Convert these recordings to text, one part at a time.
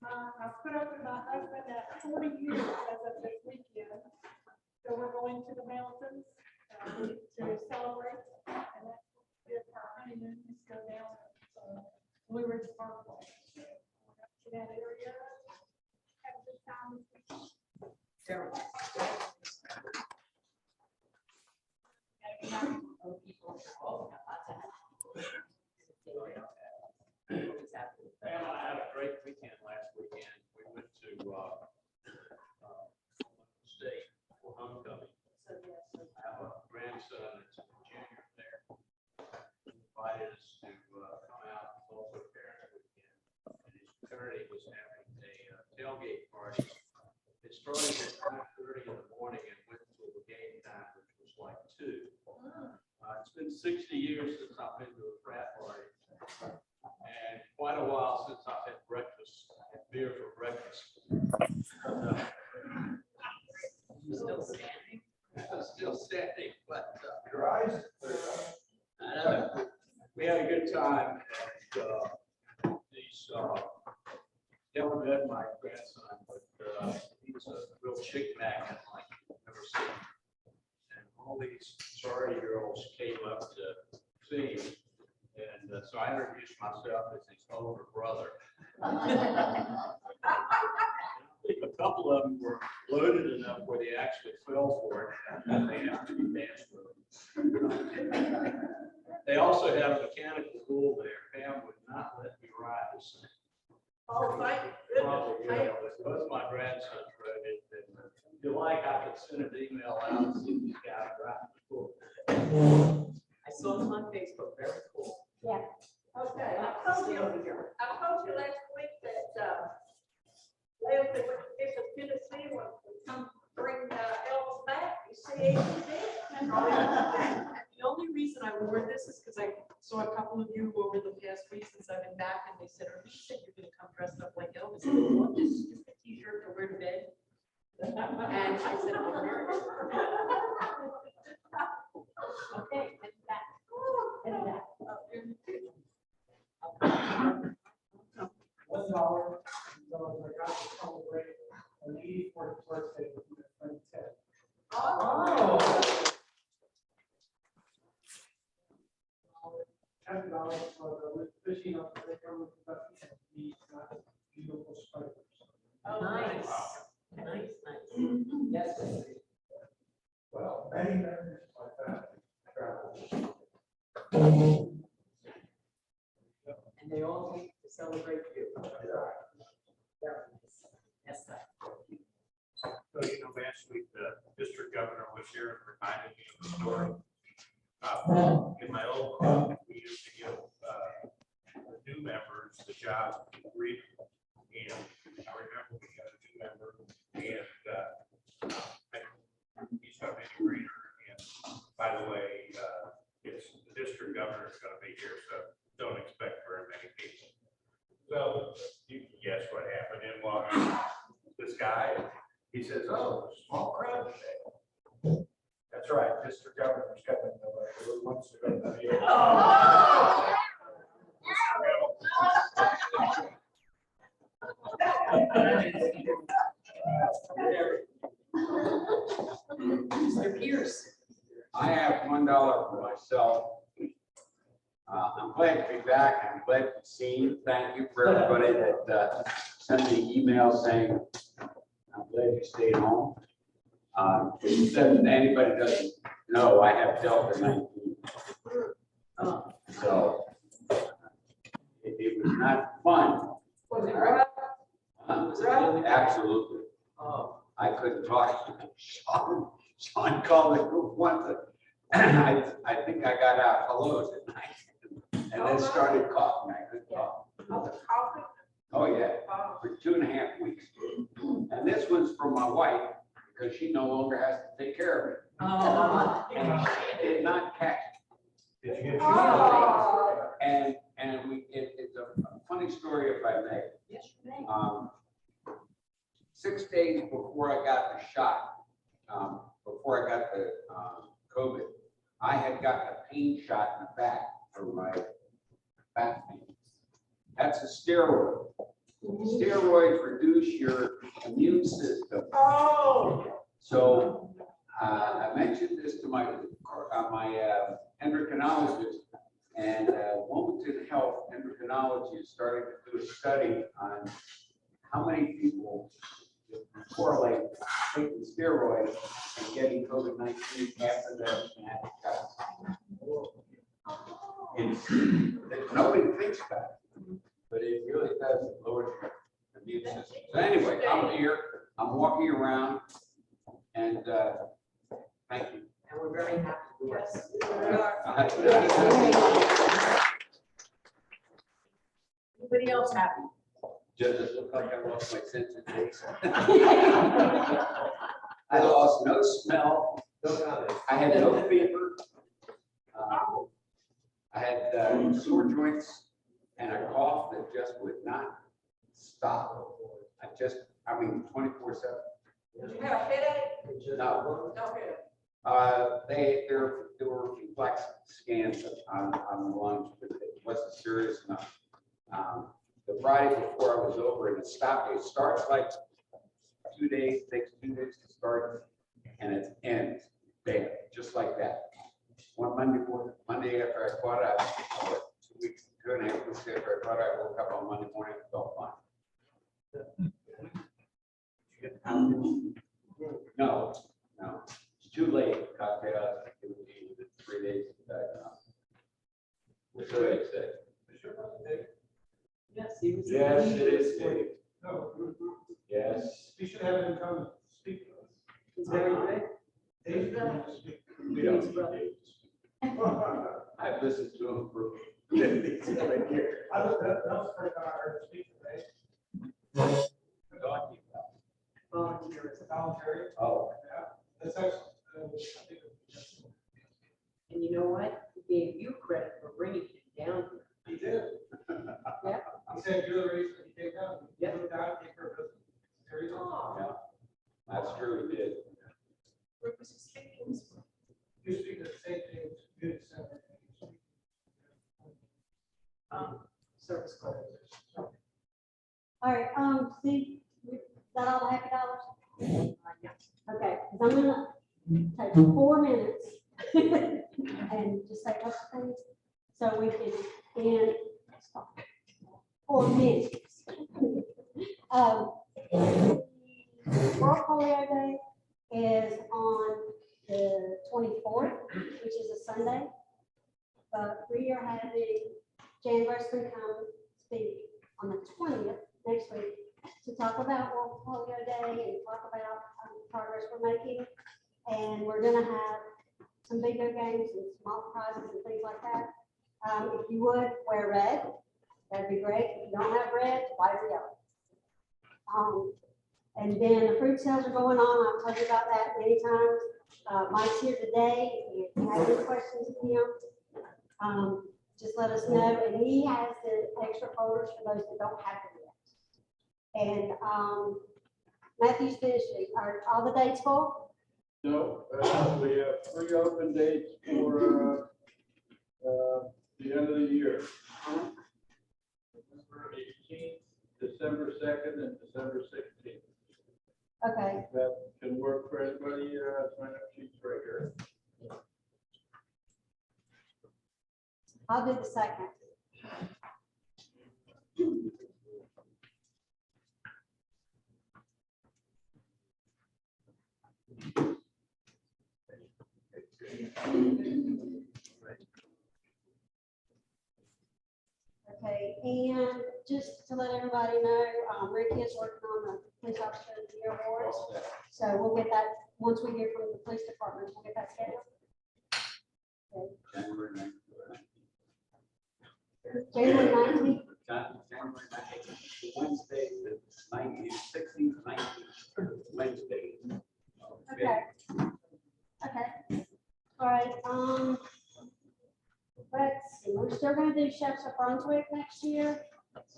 I put up with my husband at 40 years as of this weekend. So we're going to the mountains to celebrate, and that's if our honeymoon is go down Blue Ridge Parkway. So we're up to that area. Have a good time this weekend. Well, I had a great weekend last weekend. We went to state for homecoming. I have a grandson that's a junior there. He invited us to come out and also parents weekend. And his fraternity was having a tailgate party. It started at 5:30 in the morning and went until the game time, which was like 2. It's been 60 years since I've been to a frat party. And quite a while since I've had breakfast, beer for breakfast. Still standing. Still standing, but Your eyes. we had a good time. And these never met my grandson, but he's a real chick magnet like you've never seen. And all these sorority-girls came up to see him. And so I introduced myself as his older brother. I think a couple of them were loaded enough where they actually fell for it, and they have to be danced with. They also had a mechanical bull there. Pam would not let me ride this thing. Oh, thank Probably, yeah, but both my grandsons rode it. And if you like, I could send an email out and see these guys riding the bull. I saw them on Facebook, very cool. Yeah. Okay, I told you last week that Leo said when you get to Tennessee, when we come bring Elvis back, you see The only reason I wore this is because I saw a couple of you over the past week since I've been back, and they said, "Oh, you said you're going to come dressed up like Elvis." I said, "Well, this is just a t-shirt to wear to bed." And I said, "I'll wear it." Okay, and back. And back. $1. So I got to celebrate an 84th birthday with my friend Ted. Oh. $10 for the fishing up the river with the these beautiful spiders. Oh, nice. Nice, nice. Yes. Well, many members of my family travel. And they all came to celebrate you. Yes, sir. So, last week, the district governor was here and reminded me of the story. In my old club, we used to give the new members the job brief. And I remember we got a new member, and he's got an integrator. And by the way, it's the district governor is going to be here, so don't expect very many people. So you can guess what happened. And walked this guy, he says, "Oh, small crowd today." That's right, district governor's coming. Who wants to go to the meeting? Mr. Pierce. I have $1 for myself. I'm glad to be back. I'm glad to be seen. Thank you for everybody that sent me emails saying, I'm glad you stayed home. If anybody doesn't know, I have Delta 19. So it was not fun. Was it rough? Was it really? Absolutely. Oh. I couldn't talk. Sean called the group once. I think I got out hellos at night and then started coughing. I couldn't talk. Oh, yeah, for 2.5 weeks. And this was from my wife because she no longer has to take care of it. Oh. And she did not catch it. Did you get And it's a funny story, if I may. Yes, you may. 6 days before I got the shot, before I got the COVID, I had gotten a pain shot in the back for my back pain. That's a steroid. Steroids reduce your immune system. Oh. So I mentioned this to my endocrinologist, and Wilmington Health Endocrinology is starting to do a study on how many people correlate taking steroids and getting COVID-19 after they've had it. And nobody thinks about it, but it really does lower the immune system. So anyway, I'm here, I'm walking around, and thank you. And we're very happy with Yes. Anybody else happy? Does it look like I lost my sense of taste? I lost no smell. I had no fever. I had sore joints and a cough that just would not stop. I mean, 24/7. Did you have a headache? No. No headache. There were complex scans on the lungs, but it wasn't serious enough. The Friday before I was over, and it starts like 2 days, takes 2 days to start, and it ends bam, just like that. One Monday after I caught up, 2 weeks, 2.5 weeks after I caught up, I woke up on Monday morning, and felt fine. No, it's too late. Cocktail, it would be within 3 days of diagnosis. Which way is that? Yes, he was. Yes, it is, Dave. No, Yes. we should have him come and speak to us. He's very good. Dave's going to speak. We don't need Dave to speak. I've listened to him for decades right here. That was for our speaker, right? Talking about. Volunteerism. Voluntary. Oh, Yeah, that's excellent. I think it's- And you know what? He gave you credit for bringing him down here. He did. Yeah. He said you're the reason he came down. He Yeah. moved out, came for a visit. There you go. yeah, that's true, he did. Where was he speaking? You speak the same thing as good center. Service call. All right, Steve, is that all the happy dollars? Yeah. Okay, 'cause I'm gonna take 4 minutes and just say a couple things, so we can end. 4 minutes. World Polio Day is on the 24th, which is a Sunday. But we are having Jan Western come speak on the 20th next week to talk about World Polio Day and talk about progress we're making. And we're gonna have some bingo games and small prizes and things like that. If you would wear red, that'd be great. If you don't have red, white or yellow. And then the fruit sales are going on. I've told you about that many times. Mike's here today. If you have any questions of him, just let us know. And he has the extra folders for those that don't have them yet. And Matthew's finished it. Are all the dates full? No, we have 3 open dates for the end of the year. November 18th, December 2nd, and December 16th. Okay, That can work for anybody, sign up sheets right here. I'll do the second. Okay, and just to let everybody know, Ricky is working on the police officer of the year awards. So we'll get that, once we hear from the police department, we'll get that scheduled. January 9th. January 19th, January 9th, Wednesday, the 19th, 16th, 19th, Wednesday. okay. Okay, all right, let's see, we're still gonna do Chefs of Brunswick next year.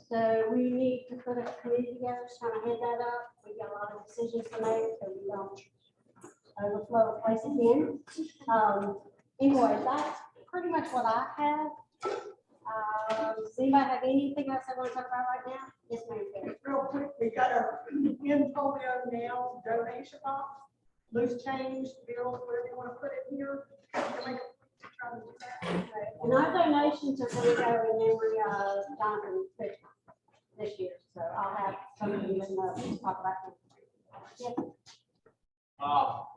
So we need to put a committee together, just kind of head that up. We got a lot of decisions to make, so we don't overflow the place again. Anyway, that's pretty much what I have. Does anybody have anything else they want to talk about right now? Yes, ma'am. Karen. polio now donation box, loose change, bills, whatever you want to put it here. You can make a- try to do that. And our donations are going to go in memory of Jonathan Richmond this year. So I'll have some of you in the talk about them. Yes.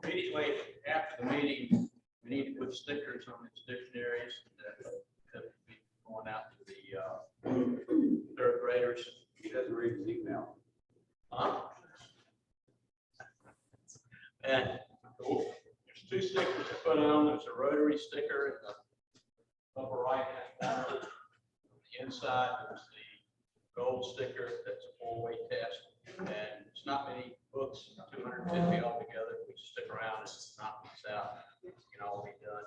Immediately after the meeting, we need to put stickers on these dictionaries that will be going out to the third graders. He doesn't read his email. And there's two stickers to put on. There's a Rotary sticker in the upper right-hand corner. On the inside, there's the gold sticker. That's a four-way test. And it's not many books, 250 altogether. We just stick around and knock these out. It can all be done.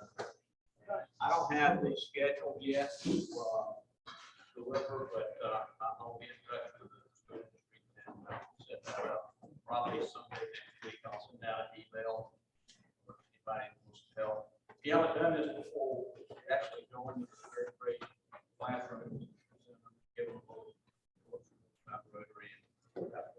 I don't have the schedule yet to deliver, but I'll be in touch with the students and set that up. Probably someday next week. I'll send out an email for anybody who wants to help. If you haven't done this before, actually go into the third grade classroom, give them a little about Rotary and that.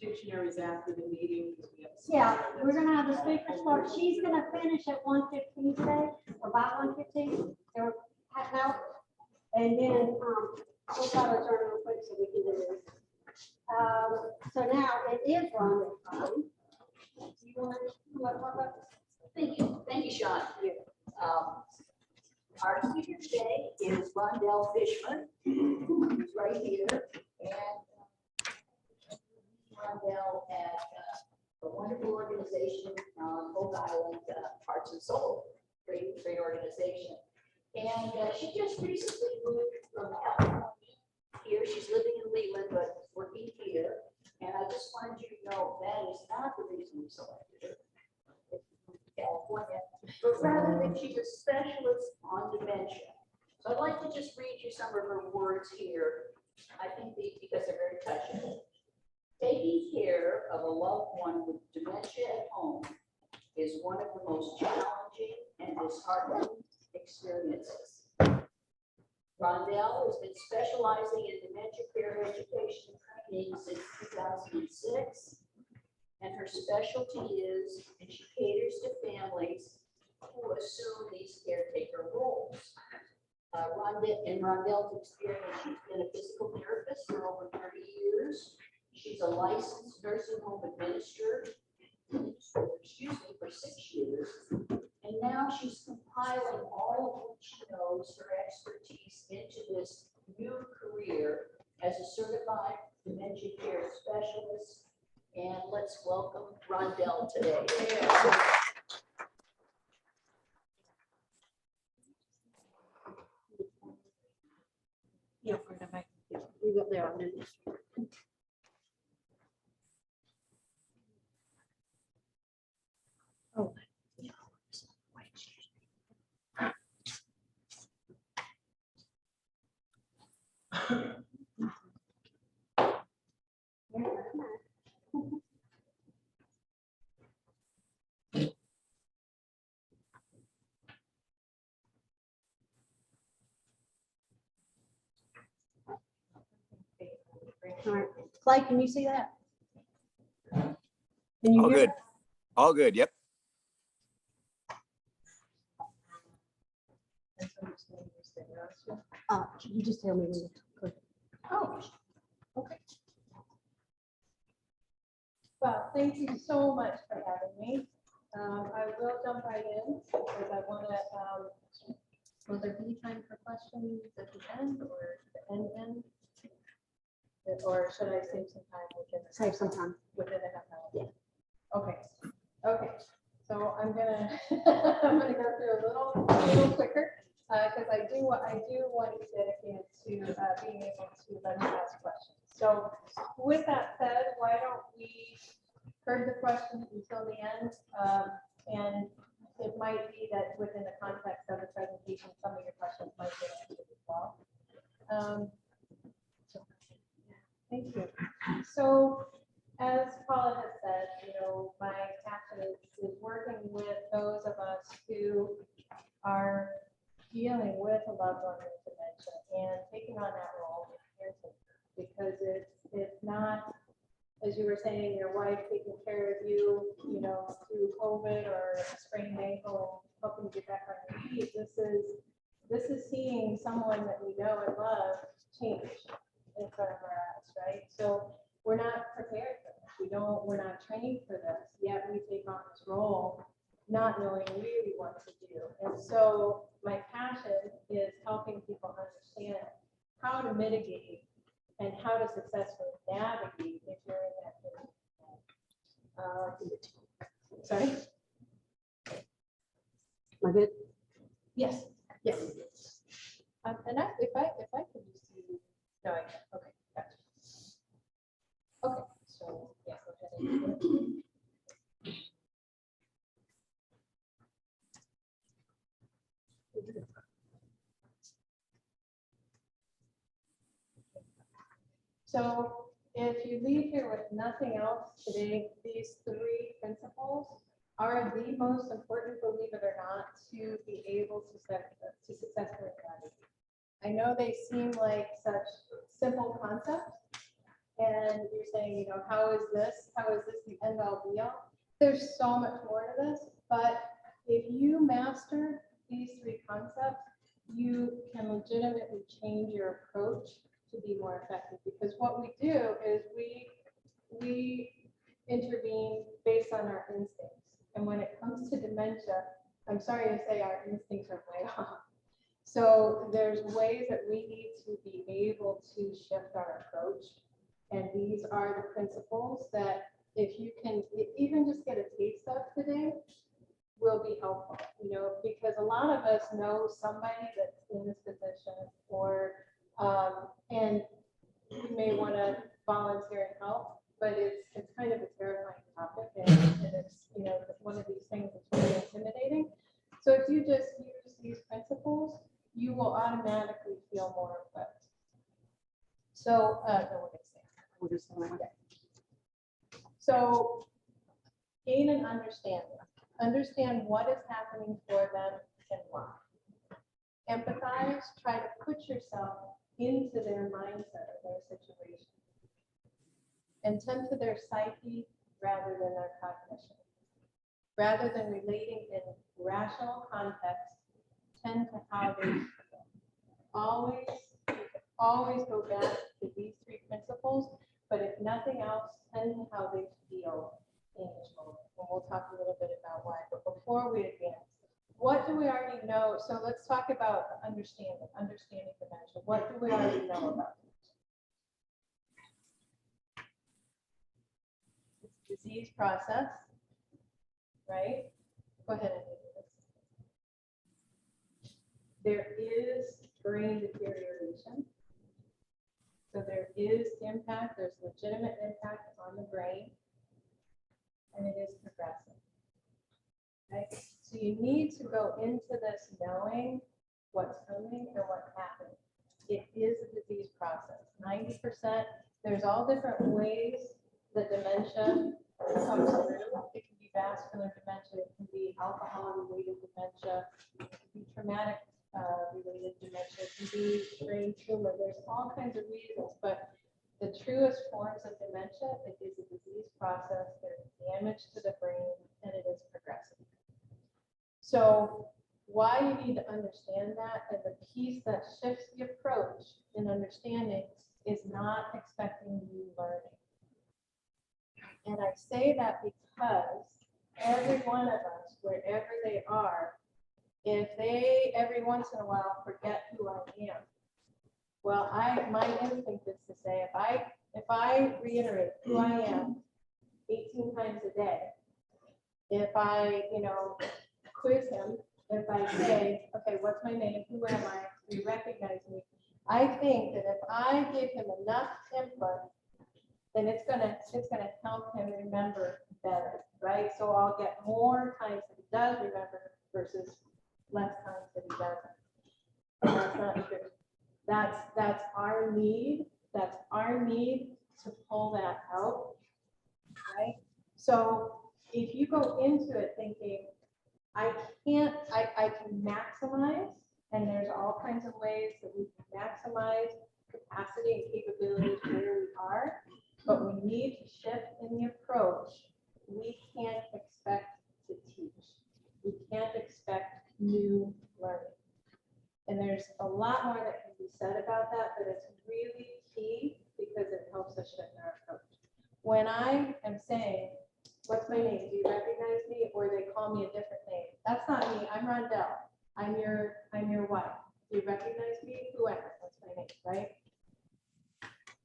Dictionaries after the meeting. Because we have some Yeah, here we're that's- gonna have the speaker start. She's gonna finish at 1:15 today, or by 1:15, or half an hour. And then, we'll try to turn real quick so we can do this. So now it is Rhonda's time. Do you want to talk about? Thank you, Sean. Our speaker today is Rondell Fishman, who's right here, and Rondell at a wonderful organization on Oak Island, Hearts and Soul, great organization. And she just recently moved from California here. She's living in Leland, but working here. And I just wanted you to know that is not the reason we selected her. California, but rather that she's a specialist on dementia. So I'd like to just read you some of her words here. I think these, because they're very touching. Taking care of a loved one with dementia at home is one of the most challenging and disheartening experiences. Rondell has been specializing in dementia care education and training since 2006. And her specialty is, and she caters to families who assume these caretaker roles. In Rondell's experience, she's been a physical therapist for over 30 years. She's a licensed nursing home administrator, for 6 years. And now she's compiling all of what she knows, her expertise into this new career as a certified dementia care specialist. And let's welcome Rondell today. Yeah, for the mic. We got there on this. Oh. All right, Clay, can you see that? Can you All hear good. that? All good. Yep. You just tell me when you're. Oh, okay. Well, thank you so much for having me. I will jump right in because I want to, will there be time for questions at the end or the end? Or should I save some time within? Save some time. Within a half hour? Yeah. Okay, okay. So I'm gonna, I'm gonna go through a little quicker because I do want to be dedicated to being able to let you ask questions. So with that said, why don't we heard the questions until the end? And it might be that within the context of the presentation, some of your questions might get answered as well. Thank you. So as Paula has said, my passion is working with those of us who are dealing with a loved one with dementia and taking on that role of caretaker, because it's as you were saying, your wife taking care of you, you know, through COVID or a sprained ankle and helping you get back on your feet. This is seeing someone that we know and love change in front of our eyes, right? So we're not prepared for this. We're not trained for this, yet we take on this role not knowing really what to do. And so my passion is helping people understand how to mitigate and how to successfully navigate if you're in that position. Sorry? Am I good? Yes, yes. And if I can just see, no, I can't. Okay, gotcha. Okay, so, yeah, go ahead. So if you leave here with nothing else today, these three principles are the most important, believe it or not, to be able to successfully navigate. I know they seem like such simple concepts, and you're saying, you know, how is this the end all be all? There's so much more to this, but if you master these three concepts, you can legitimately change your approach to be more effective, because what we do is we intervene based on our instincts. And when it comes to dementia, I'm sorry to say our instincts are way off. So there's ways that we need to be able to shift our approach. And these are the principles that if you can even just get a taste of today, will be helpful, you know, because a lot of us know somebody that's in this position, or and you may want to volunteer and help, but it's kind of a terrifying topic, and it's, you know, one of these things that's really intimidating. So if you just use these principles, you will automatically feel more equipped. So no, we're just so gain an understanding. Understand what is happening for them and why. Empathize, try to put yourself into their mindset or their situation. And tend to their psyche rather than their cognition. Rather than relating in rational context, tend to how they feel. Always go back to these three principles, but if nothing else, tend to how they feel in each moment. And we'll talk a little bit about why. But before we advance, what do we already know? So let's talk about understanding dementia. What do we already know about dementia? It's a disease process, right? Go ahead and do this. There is brain deterioration. So there is impact, there's legitimate impact on the brain, and it is progressive. Okay? So you need to go into this knowing what's coming and what's happening. It is a disease process. 90%, there's all different ways that dementia comes through. It can be vascular dementia, it can be alcohol-related dementia, it can be traumatic related dementia, it can be brain tumor. There's all kinds of reasons, but the truest forms of dementia, it is a disease process. There's damage to the brain, and it is progressive. So why you need to understand that, and the piece that shifts the approach in understanding is not expecting new learning. And I say that because every one of us, wherever they are, if they every once in a while forget who I am, well, my instinct is to say, if I reiterate who I am 18 times a day, if I, you know, quiz him, if I say, okay, what's my name, who am I, do you recognize me? I think that if I give him enough input, then it's gonna help him remember better, right? So I'll get more times that he does remember versus less times that he doesn't. And that's not true. That's our need. That's our need to pull that out, right? So if you go into it thinking, I can maximize, and there's all kinds of ways that we can maximize capacity and capabilities where we are, but we need to shift lot more that can be said about that, but it's really key because it helps us shift our approach. When I am saying, what's my name? Do you recognize me? Or they call me a different name. That's not me. I'm Rondell. I'm your wife. Do you recognize me? Who am I? What's my name, right?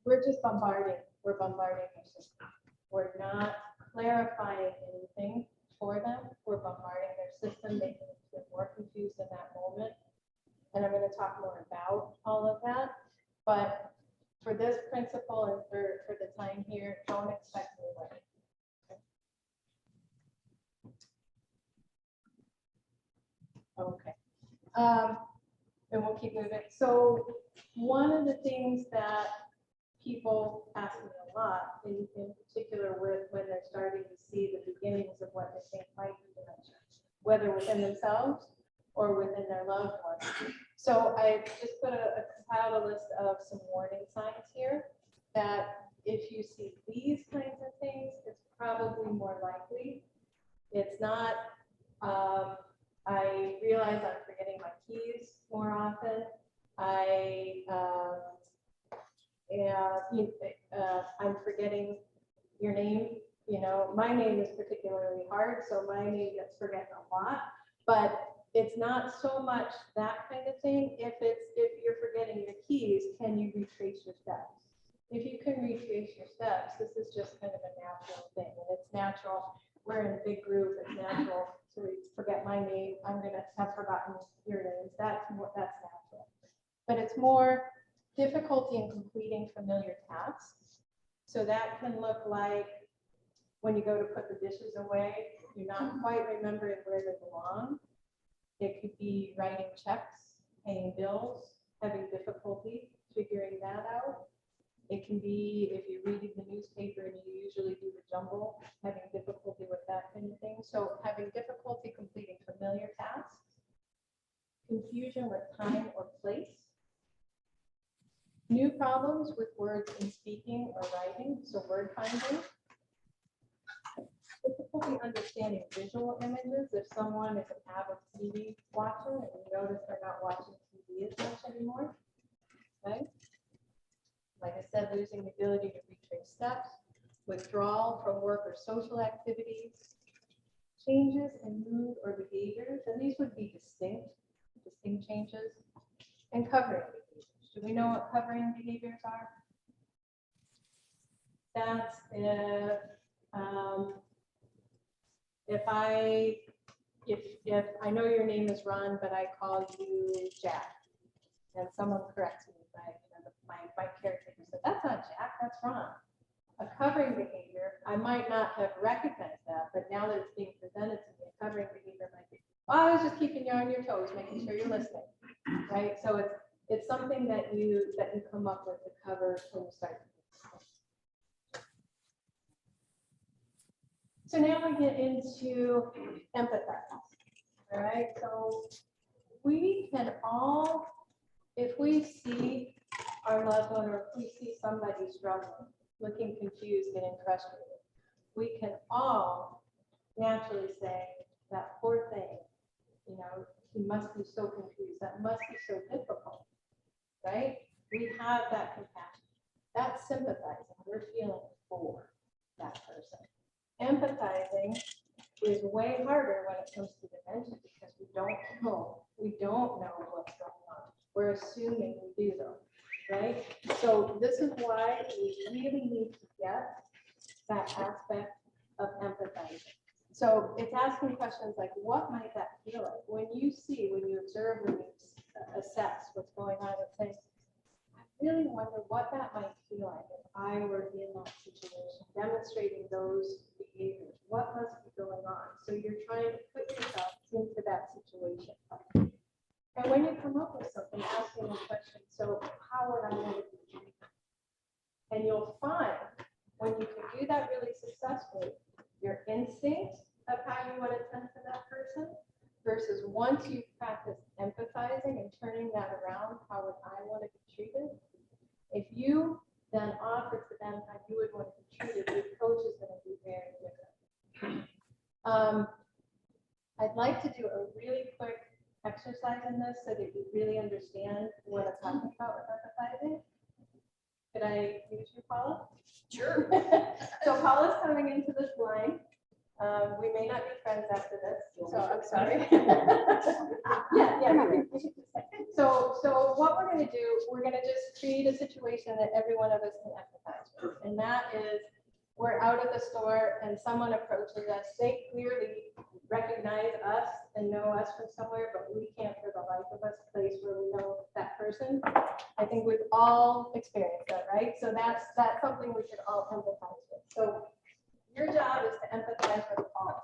We're just bombarding. We're bombarding their system. We're not clarifying anything for them. We're bombarding their system, making them more confused in that moment. And I'm going to talk more about all of that. But for this principle and for the time here, don't expect me ready. Okay. And we'll keep moving. So one of the things that people ask me a lot, in particular with when they're starting to see the beginnings of what they think might be dementia, whether within themselves or within their loved ones. So I just compiled a list of some warning signs here that if you see these kinds of things, it's probably more likely. It's not, I realize I'm forgetting my keys more often. I'm forgetting your name. You know, my name is particularly hard, so my name gets forgotten a lot. But it's not so much that kind of thing. If you're forgetting your keys, can you retrace your steps? If you can retrace your steps, this is just kind of a natural thing, and it's natural. We're in a big group. It's natural to forget my name. I'm gonna have forgotten your names. That's natural. But it's more difficulty in completing familiar tasks. So that can look like when you go to put the dishes away, you're not quite remembering where they belong. It could be writing checks, paying bills, having difficulty figuring that out. It can be if you're reading the newspaper and you usually do the jumble, having difficulty with that kind of thing. So having difficulty completing familiar tasks, confusion with time or place, new problems with words in speaking or writing, so word finding, difficulty understanding visual images. If someone is an avid TV watcher and you notice they're not watching TV as much anymore, okay? Like I said, losing the ability to retrace steps, withdrawal from work or social activities, changes in mood or behaviors, and these would be distinct changes, and covering behaviors. Do we know what covering behaviors are? That's if I know your name is Ron, but I call you Jack, and someone corrects me, my caretaker said, that's not Jack, that's Ron. A covering behavior, I might not have recognized that, but now that it's being presented to me, a covering behavior might be, well, I was just keeping you on your toes, making sure you're listening, right? So it's something that you come up with to cover when you start. So now we get into empathize. All right, so we can all, if we see our loved one or if we see somebody struggling, looking confused, getting frustrated, we can all naturally say, that poor thing, you know, he must be so confused, that must be so difficult, right? We have that compassion. That's sympathizing. We're feeling for that person. Empathizing is way harder when it comes to dementia because we don't know what's going on. We're assuming we do though, right? So this is why we really need to get that aspect of empathizing. So it's asking questions like, what might that feel like? When you observe, when you assess what's going on, and say, I really wonder what that might feel like if I were in that situation, demonstrating those behaviors. What must be going on? So you're trying to put yourself into that situation. And when you come up with something, asking a question, so how would I want to be treated? And you'll find when you can do that really successfully, your instinct of how you want to tend to that person versus once you've practiced empathizing and turning that around, how would I want to be treated? If you then offer to them how you would want to be treated, the approach is going to be very different. I'd like to do a really quick exercise exercise in this so that you really understand what I'm talking about with empathizing. Could I use you, Paula? Sure. So Paula's coming into this line. We may not be friends after this, so I'm sorry. Yeah. So what we're gonna do, we're gonna just create a situation that every one of us can empathize with. And that is, we're out of the store and someone approaches us. They clearly recognize us and know us from somewhere, but we can't for the life of us place where we know that person. I think we've all experienced that, right? So that's something we should all empathize with. So your job is to empathize with Paula.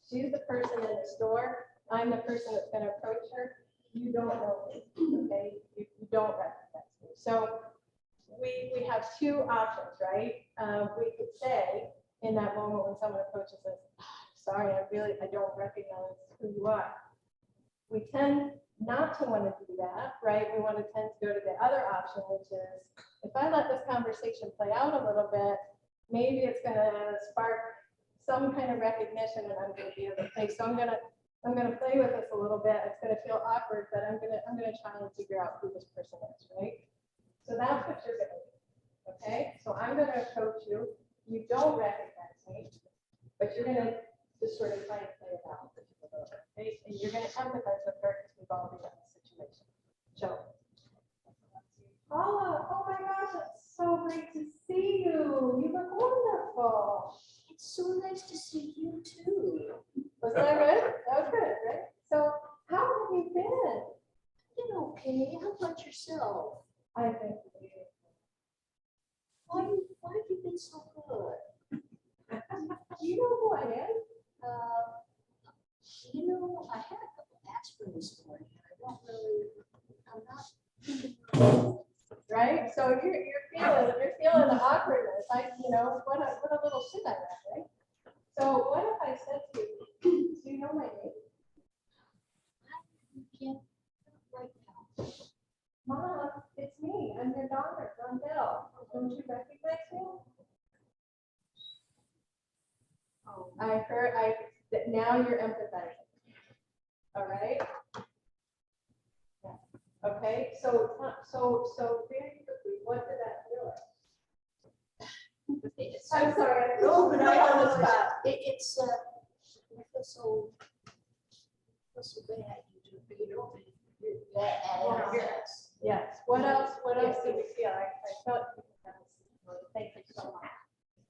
She's the person in the store. I'm the person that's gonna approach her. You don't know me, okay? You don't recognize me. So we have two options, right? We could say in that moment when someone approaches us, sorry, I don't recognize who you are. We tend not to want to do that, right? We want to tend to go to the other option, which is if I let this conversation play out a little bit, maybe it's going to spark some kind of recognition and I'm going to be able to play. So I'm going to play with this a little bit. It's going to feel awkward, but I'm going to try and figure out who this person is, right? So that's what you're going to do. Okay, so I'm going to approach you. You don't recognize me, but you're going to just sort of try and play it out. Okay, and you're going to empathize with her because we've all been in this situation. So, Paula, oh my gosh, it's so great to see you. You look wonderful. It's so nice to see you too. Was that good? That was good, right? So, how have you been? Been okay. How about yourself? I've been. Why have you been so good? Do you know who I am? I had a couple aspirin this morning. I'm not. Right? So you're feeling the awkwardness. What a little shit I am, right? So what if I said to you, do you know my name? I can't right now. Mom, it's me. I'm your daughter, Rondell. Don't you recognize me? Oh, Now you're empathizing. All right? Yeah. Okay, so very quickly, what did that feel like? it's I'm sorry. No, but Right on the I spot. it's I feel so bad. You know, Yeah. yes. Yes. What else did we feel? I felt, thank you so much.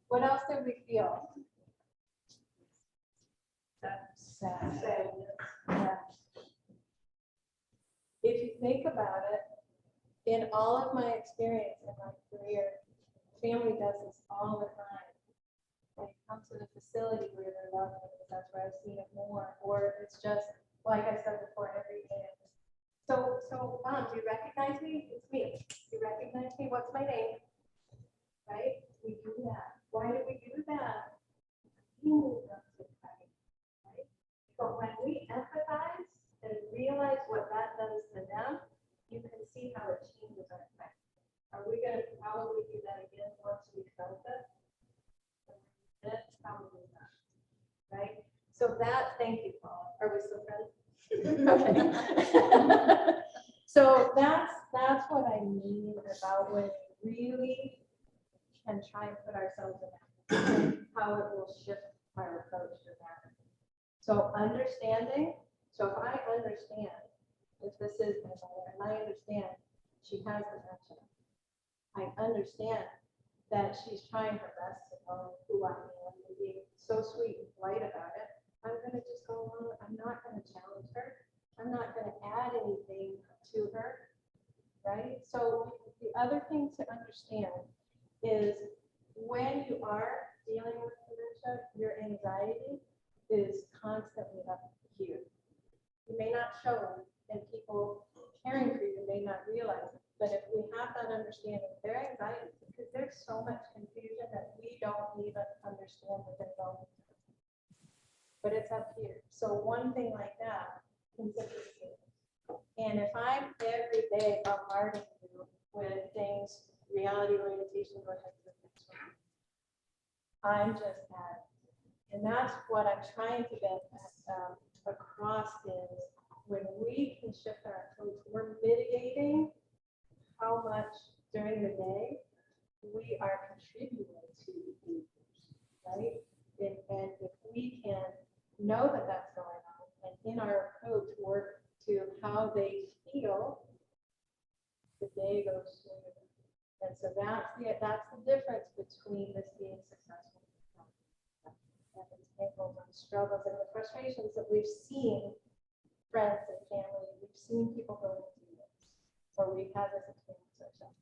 What else did we feel? Sadness. Yeah. If you think about it, in all of my experience in my career, family does this all the time. They come to the facility where they're loved, because that's where I've seen it more, or it's just, like I said before, every day. So Mom, do you recognize me? It's me. Do you recognize me? What's my name? Right? We do that. Why do we do that? We move up to Christ, right? But when we empathize and realize what that does to them, you can see how it changes our life. Are we going to probably do that again once we felt it? That's probably not, right? So thank you, Paula. Are we still friends? Okay. So that's what I mean about when we really can try and put ourselves in that, how it will shift our approach to that. So understanding, so if I understand, if this is my mother, and I understand she has dementia, I understand that she's trying her best to know who I am and being so sweet and polite about it, I'm going to just go along. I'm not going to challenge her. I'm not going to add anything to her, right? So the other thing to understand is when you are dealing with dementia, your anxiety is constantly up here. You may not show it, and people caring for you may not realize it, but if we have that understanding, their anxiety, because there's so much confusion that we don't even understand within moments. But it's up here. So one thing like that can simply be. And if I'm every day bombarding you with things, reality orientation, go ahead to the next one. I'm just that. And that's what I'm trying to get across is when we can shift our approach, we're mitigating how much during the day we are contributing to behaviors, right? And if we can know that that's going on and in our approach work to how they feel, the day goes smoother. And so that's the difference between this being successful and the tangles and struggles and the frustrations that we've seen friends and family, we've seen people going through this, or we've had this experience ourselves.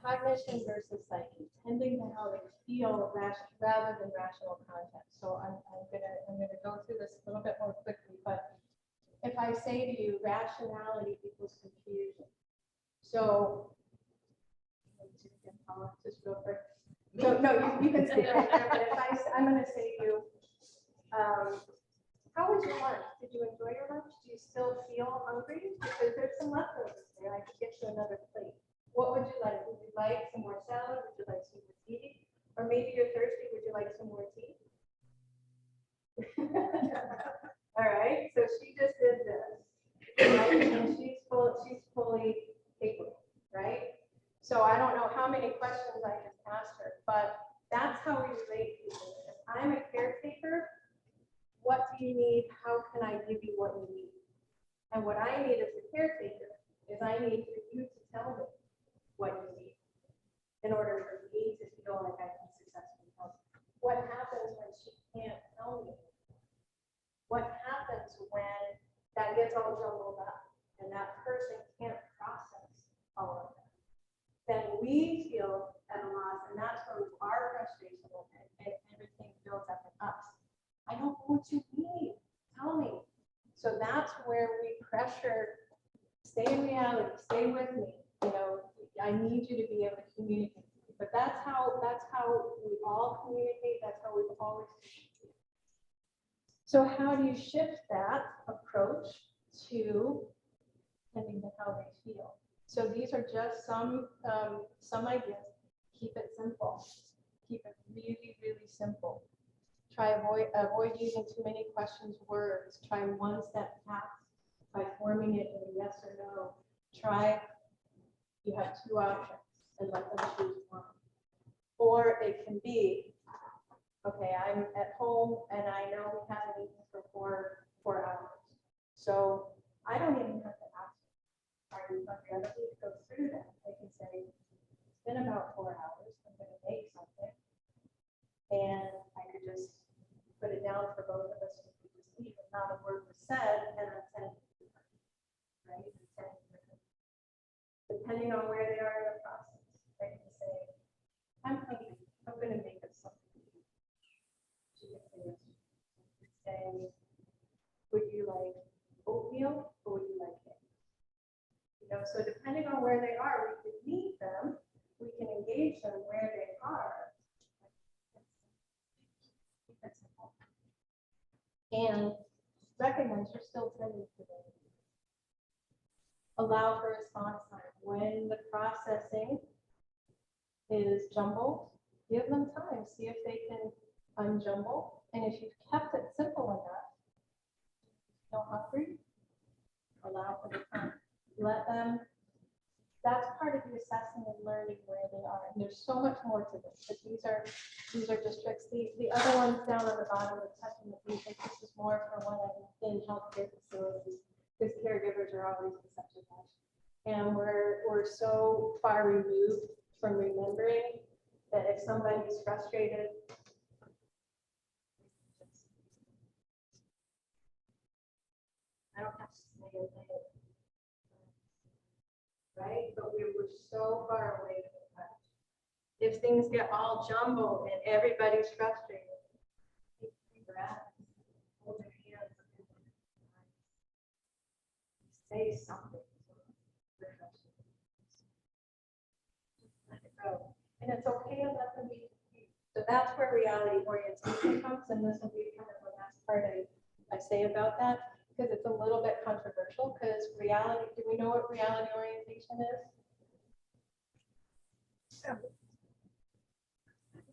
Cognition versus psyche, tending to how they feel rather than rational content. So I'm gonna go through this a little bit more quickly, but if I say to you rationality equals confusion. So just real quick. So no, you can stay right there, but if I'm gonna say to you, how was your lunch? Did you enjoy your lunch? Do you still feel hungry? Because there's some leftovers there. I could get you another plate. What would you like? Would you like some more salad? Would you like some more tea? Or maybe you're thirsty. Would you like some more tea? All right. So she just did this, right? And she's fully capable, right? So I don't know how many questions I just asked her, but that's how we relate to each other. If I'm a caretaker, what do you need? How can I give you what you need? And what I need as a caretaker is I need for you to tell me what you need in order for me to feel like I can successfully help. What happens when she can't tell me? What happens when that gets all jumbled up and that person can't process all of that? Then we feel at a loss, and that's where our frustration and everything builds up in us. I don't know what you need. Tell me. So that's where we pressure, stay in reality, stay with me. You know, I need you to be able to communicate. But that's how we all communicate. That's how we've always communicated. So how do you shift that approach to tending to how they feel? So these are just some ideas. Keep it simple. Keep it really, really simple. Try avoid using too many questions, words. Try one step task by forming it in a yes or no. Try, you have two options and let them choose one. Or it can be, okay, I'm at home and I know we haven't eaten for four hours. So I don't even have to ask, are you hungry? I don't need to go through that. I can say, it's been about 4 hours. I'm going to make something. And I could just put it down for both of us to just eat, and not a word was said, and I'm sending it, right? Depending on where they are in the process, I can say, I'm hungry, I'm going to make us something to eat. She can say, yes. She can say, would you like oatmeal or would you like eggs? You know, so depending on where they are, we can meet them, we can engage them where they are. And recognize you're still tending to them. Allow for response time. When the processing is jumbled, give them time. See if they can unjumble. And if you've kept it simple enough, feel hungry, allow for the time. Let them, that's part of the assessing and learning where they are. And there's so much more to this, but these are just tricks. The other ones down on the bottom of touching the feet, this is more for when I'm in healthcare facilities, because caregivers are always in such a rush. And we're so far removed from remembering that if somebody's frustrated, I don't have to say anything. Right? But we were so far away from that. If things get all jumbled and everybody's frustrated, take a breath, hold their hands, say something. Let it go. And it's okay to let them be. So that's where reality orientation comes, and this will be kind of the last part I say about that, because it's a little bit controversial, because reality, do we know what reality orientation is?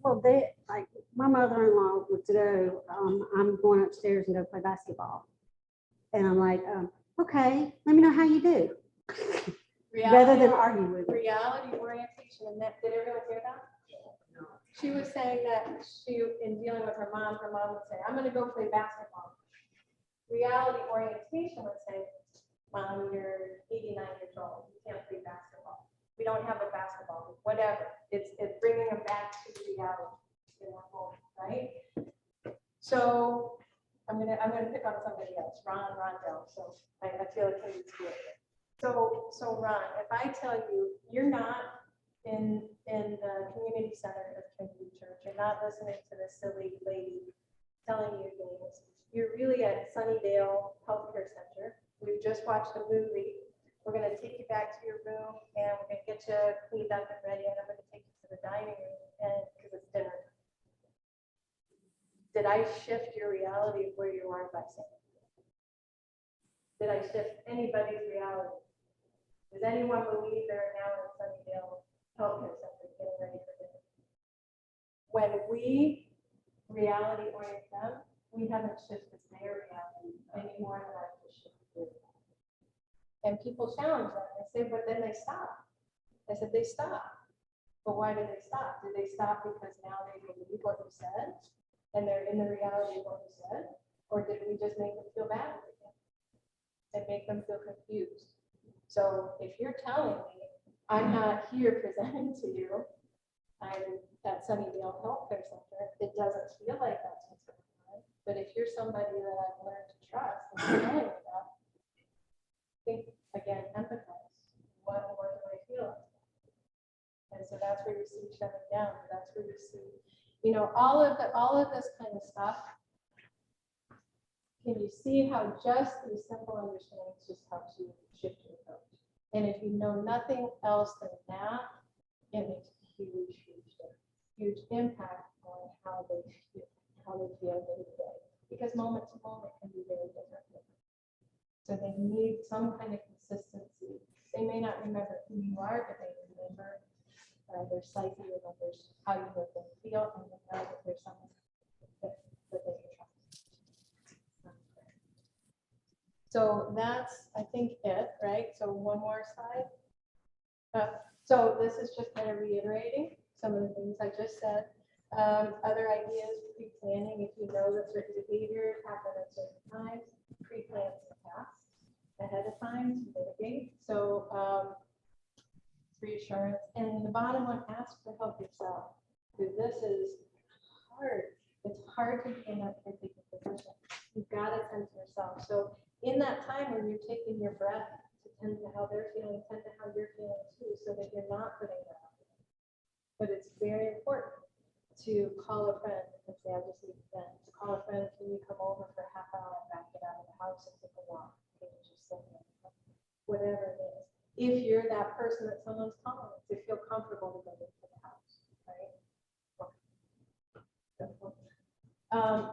Well, like my mother-in-law would go, I'm going upstairs and go play basketball. And I'm like, okay, let me know how you do, rather than argue with me. Reality orientation, and that, did everyone hear that? She was saying that in dealing with her mom would say, I'm gonna go play basketball. Reality orientation would say, Mom, you're 89 years old, you can't play basketball. We don't have a basketball, whatever. It's bringing them back to reality in the home, right? So I'm gonna pick on somebody else, Rondell, so I feel like he needs to be here. So Ron, if I tell you, you're not in the community center of Trinity Church, you're not listening to this silly lady telling you things, you're really at Sunnydale Healthcare Center. We just watched a movie. We're gonna take you back to your room and we're gonna get you cleaned up and ready, and I'm gonna take you to the dining room and because it's dinner. Did I shift your reality of where you are by saying that? Did I shift anybody's reality? Does anyone believe they're now in Sunnydale Healthcare Center getting ready for dinner? When we reality orient them, we haven't shifted their reality any more than I've just shifted yours. And people challenge that. They say, but then they stop. I said, they stop. But why did they stop? Did they stop because now they believe what you said and they're in the reality of what you said? Or did we just make them feel bad again and make them feel confused? So if you're telling me I'm not here presenting to you, I'm at Sunnydale Healthcare Center, it doesn't feel like that's what's going on. But if you're somebody that I've learned to trust and you're telling me that, think again, empathize. What do I feel like? And so that's where you see shutting down. That's where you see, all of this kind of stuff. Can you see how just these simple understandings just helps you shift your approach? And if you know nothing else than that, it makes a huge impact on how they feel day to day. Because moment to moment can be very different. So they need some kind of consistency. They may not remember who you are, but they remember their psyche, remembers how you make them feel, and they know that there's something that they can trust. So that's, I think, it, right? So one more slide. So this is just kind of reiterating some of the things I just said. Other ideas, pre-planning, if you know that certain behaviors happen at certain times, pre-plan the past ahead of time to mitigate. So reassurance. And the bottom one, ask for help yourself. Because this is hard. It's hard to be in that caretaking position. You've got to tend to yourself. So in that time when you're taking your breath to tend to how they're feeling, tend to how you're feeling too, so that you're not putting that out. But it's very important to call a friend and say, I just need a friend. To call a friend, can you come over for a half hour and back it out of the house and take a walk? Can you just sit there? Whatever it is. If you're that person that someone's calling, to feel comfortable to go into the house, right?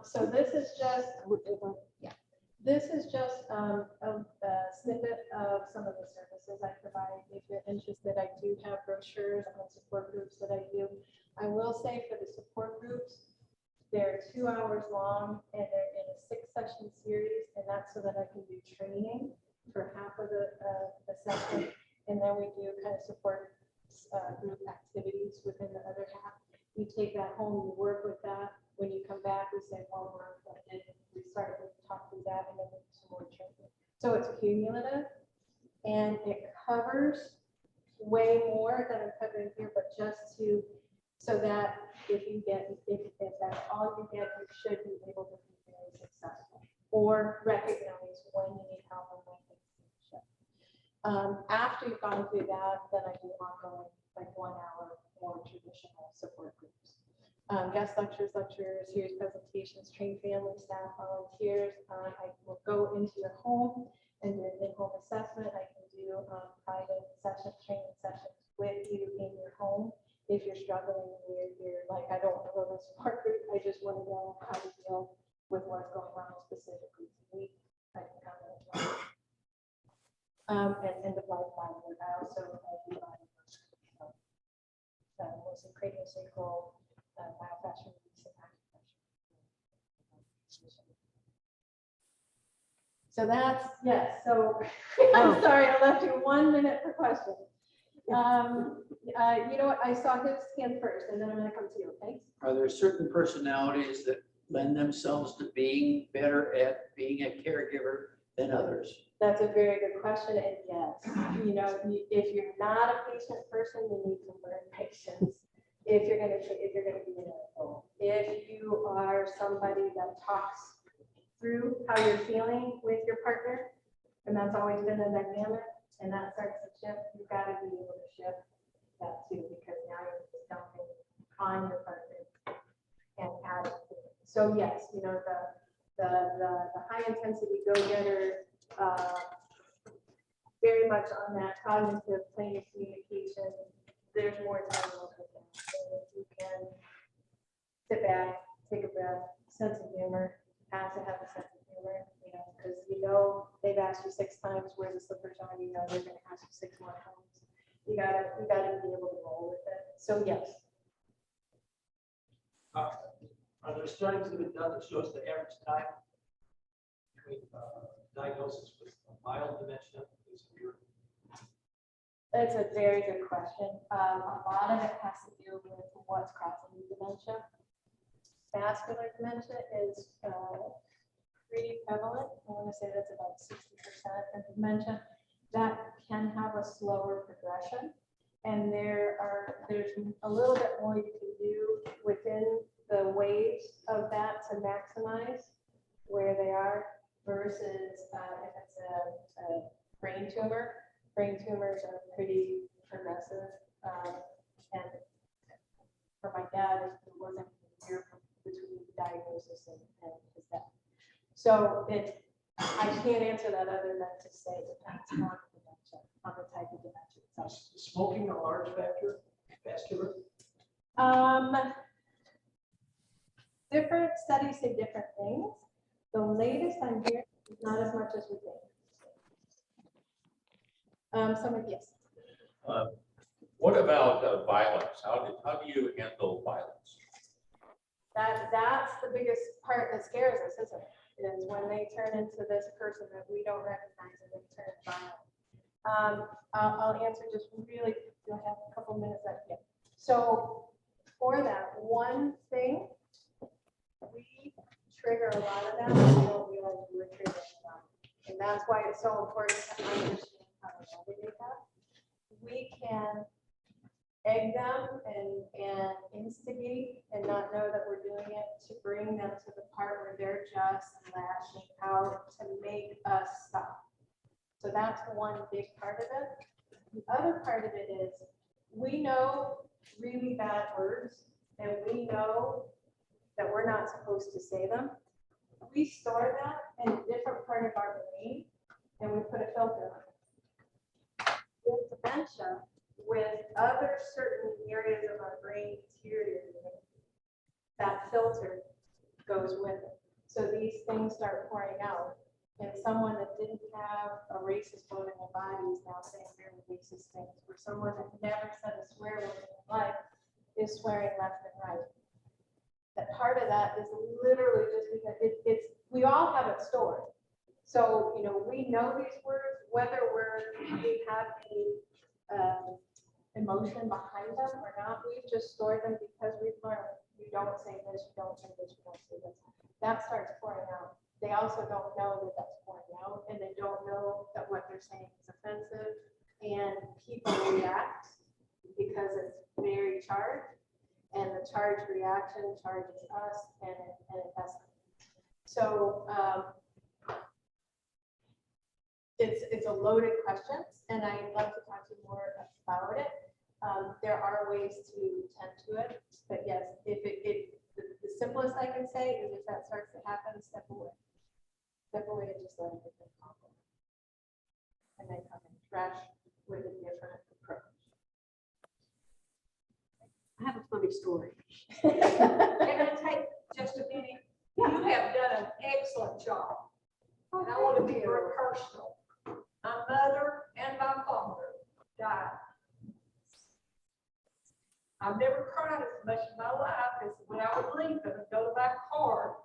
So this is just, this is just a snippet of some of the services I provide. If you're interested, I do have brochures on support groups that I do. I will say for the support groups, they're 2 hours long and they're in a 6-session series, and that's so that I can do training for half of the session, and then we do kind of support group activities within the other half. You take that home, you work with that. When you come back, we say, well, we're reflected. We start to talk through that, and then we do some more training. So it's cumulative, and it covers way more than I'm covering here, but just to, so that if that's all you get, you should be able to be very successful or recognize when you need help and when things need to shift. After you've gone through that, then I do ongoing, like 1 hour more traditional support groups. Guest lectures, series presentations, train family, staff, volunteers. I will go into your home and do an in-home assessment. I can do private sessions, training sessions with you in your home. If you're struggling, you're like, I don't want to go to a support group, I just want to know how to deal with what's going on specifically to me. I can come in and talk. And end of life body work. I also do body work. Mostly craniosacral, myofascial release and acupressure. So that's, yes, so I'm sorry, I left you 1 minute per question. You know what, I saw his hand first, and then I'm gonna come to you, okay? Are there certain personalities that lend themselves to being better at being a caregiver than others? That's a very good question, and yes, you know, if you're not a patient person, you need to learn patience. If you're gonna be an adult, if you are somebody that talks through how you're feeling with your partner, and that's always been the dynamic, and that starts to shift, you've got to be able to shift that too, because now you're just dumping on your partner and add to it. So yes, you know, the high intensity go-getter, very much on that cognitive plane of communication, there's more time over there. So if you can sit back, take a breath, sense of humor, have to have a sense of humor, you know, because you know they've asked you 6 times where the slippers are, you know they're going to ask you 6 more times. You gotta be able to roll with it. So yes, Are there studies that have been done that shows the average time between diagnosis with mild dementia? that's a very good question. A lot of it has to do with what's causing dementia. Vascular dementia is pretty prevalent. I want to say that's about 60% of dementia. That can have a slower progression. And there's a little bit more you can do within the waves of that to maximize where they are versus if it's a brain tumor. Brain tumors are pretty progressive. And for my dad, it wasn't a year between diagnosis and his death. So I can't answer that other than to say it depends on the dementia, on the type of dementia itself. Is smoking a large factor, vascular? Different studies say different things. The latest I'm hearing is not as much as we think. Someone, yes. What about violence? How do you handle violence? That's the biggest part that scares us, isn't it? Is when they turn into this person that we don't recognize and they turn violent. I'll answer just really, you'll have a couple minutes left. Yeah. So for that one thing, we trigger a lot of that, and we don't realize we're triggering a lot. And that's why it's so important to understand how to navigate that. We can egg them and instigate and not know that we're doing it to bring them to the part where they're just lashing out to make us stop. So that's one big part of it. The other part of it is we know really bad words and we know that we're not supposed to say them. We store that in a different part of our brain and we put a filter on it. With dementia, with other certain areas of our brain deteriorating, that filter goes with it. So these things start pouring out. And someone that didn't have a racist bone in their body is now saying very racist things. Or someone that never said a swear word in their life is swearing left and right. That part of that is literally just because it's we all have it stored. So, you know, we know these words, whether we have the emotion behind them or not, we've just stored them because we've learned you don't say this, you don't say this, you don't say this. That starts pouring out. They also don't know that that's pouring out, and they don't know that what they're saying is offensive, and people react because it's very charged, and the charged reaction charges us, and it escalates. So it's a loaded question, and I'd love to talk to you more about it. There are ways to tend to it, but yes, the simplest I can say is if that starts to happen, step away. Step away and just let it get calm. And then come in fresh with a different approach. I have a funny story. Can I take just a minute? You have done an excellent job. And I want to be very personal. My mother and my father died. I've never cried as much in my life as when I would leave them and go to my car.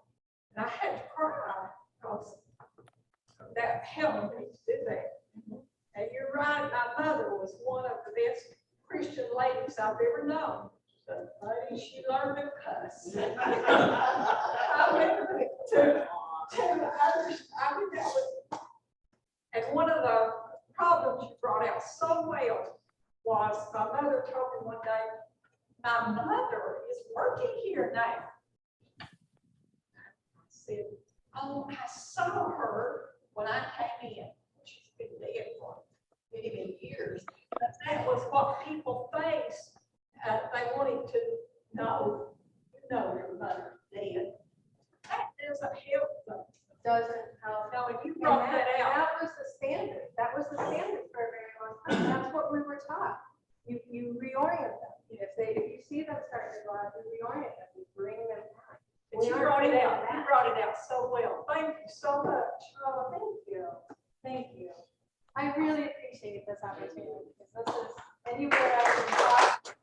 And I had to cry because that helped me to do that. And you're right, my mother was one of the best Christian ladies I've ever known. But buddy, she learned to cuss. I went to others, I mean, that was, and one of the problems you brought out so well was my mother told me one day, my mother is working here now. I said, oh, I saw her when I came in. She's been dead for many, many years. But that was what people face. They wanted to know, you know, your mother's dead. That doesn't help them. Doesn't help. No, and you And brought that out. that was the standard. That was the standard for a very long time. That's what we were taught. You reorient them. If you see them starting to go out, you reorient them, you bring them back. But you brought it out. You brought it out so well. Thank you so much. Oh, thank you. Thank you. I really appreciate this opportunity because this is, and you brought out.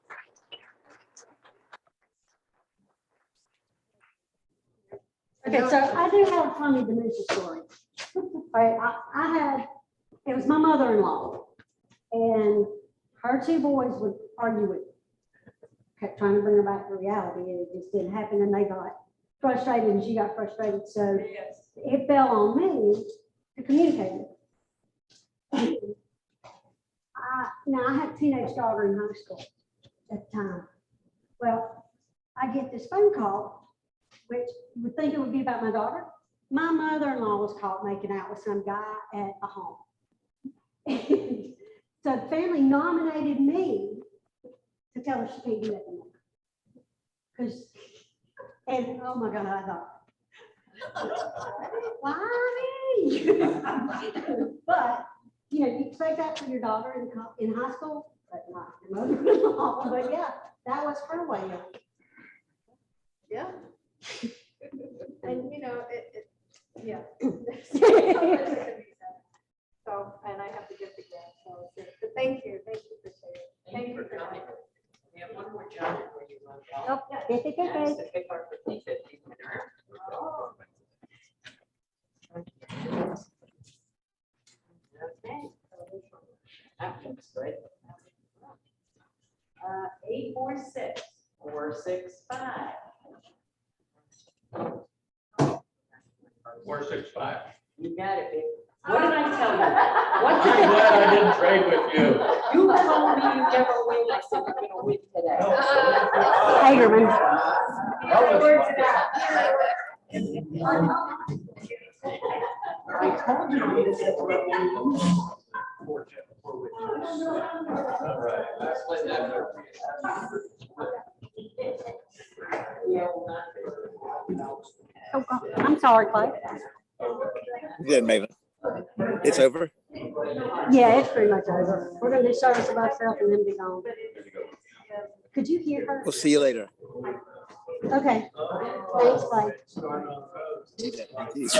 Okay, so I do have a funny dementia story. All right, I had, it was my mother-in-law, and her two boys would argue with, kept trying to bring her back to reality, and it just didn't happen, and they got frustrated, and she got frustrated, so Yes. it fell on me to communicate with her. Now, I had a teenage daughter in high school at the time. Well, I get this phone call, which you would think it would be about my daughter. My mother-in-law was caught making out with some guy at a home. So the family nominated me to tell her she can't do that anymore. Because, and oh my God, I thought, why me? But, you know, you expect that for your daughter in high school, but not your mother-in-law. But yeah, that was her way of. Yeah. And you know, yeah. So, and I have to get the grant, so, but thank you for sharing. Thank you for coming. We have one more job before you run out. Nope, That's to pick our 50/50 winner. Okay. That looks good. 846-465. 465. You got it, babe. What did I tell you? What I'm did glad I didn't trade with you. You told me you never win. I said you're gonna win today. Hagerman. I told you. All right, let's play that. Oh, God. I'm sorry, Clay. Good, Maven. It's over. Yeah, it's pretty much over. We're gonna do service of ourselves and then be gone. Could you hear her? We'll see you later. Okay. Thanks, Clay. Peace.